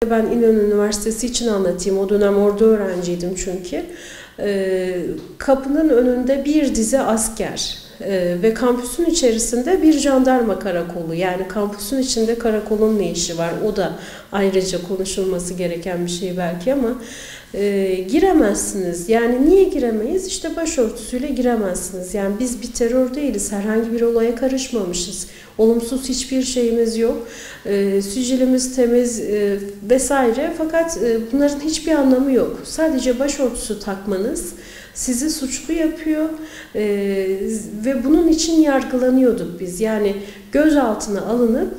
Ben İnönü Üniversitesi için anlatayım. O dönem orada öğrenciydim çünkü. Kapının önünde bir dizi asker ve kampüsün içerisinde bir jandarma karakolu. Yani kampüsün içinde karakolun ne işi var? O da ayrıca konuşulması gereken bir şey belki ama giremezsiniz. Yani niye giremeyiz? İşte başörtüsüyle giremezsiniz. Yani biz bir terör değiliz. Herhangi bir olaya karışmamışız. Olumsuz hiçbir şeyimiz yok. Sicilimiz temiz vesaire. Fakat bunların hiçbir anlamı yok. Sadece başörtüsü takmanız sizi suçlu yapıyor ve bunun için yargılanıyorduk biz. Yani gözaltına alınıp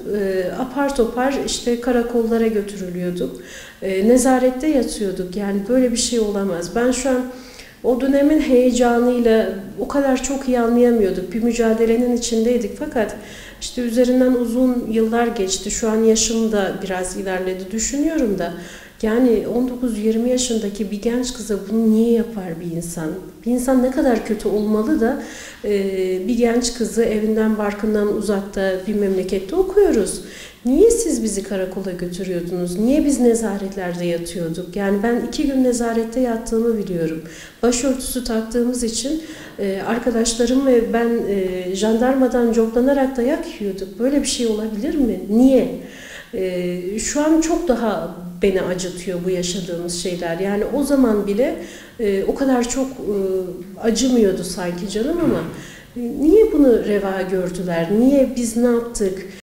apar topar işte karakollara götürülüyorduk. Nezarette yatıyorduk. Yani böyle bir şey olamaz. Ben şu an o dönemin heyecanıyla o kadar çok iyi anlayamıyorduk. Bir mücadelenin içindeydik fakat işte üzerinden uzun yıllar geçti. Şu an yaşım da biraz ilerledi düşünüyorum da. Yani 19-20 yaşındaki bir genç kıza bunu niye yapar bir insan? Bir insan ne kadar kötü olmalı da bir genç kızı evinden barkından uzakta bir memlekette okuyoruz. Niye siz bizi karakola götürüyordunuz? Niye biz nezaretlerde yatıyorduk? Yani ben 2 gün nezarette yattığımı biliyorum. Başörtüsü taktığımız için arkadaşlarım ve ben jandarmadan coplanarak dayak yiyorduk. Böyle bir şey olabilir mi? Niye? Şu an çok daha beni acıtıyor bu yaşadığımız şeyler. Yani o zaman bile o kadar çok acımıyordu sanki canım ama niye bunu reva gördüler? Niye biz ne yaptık?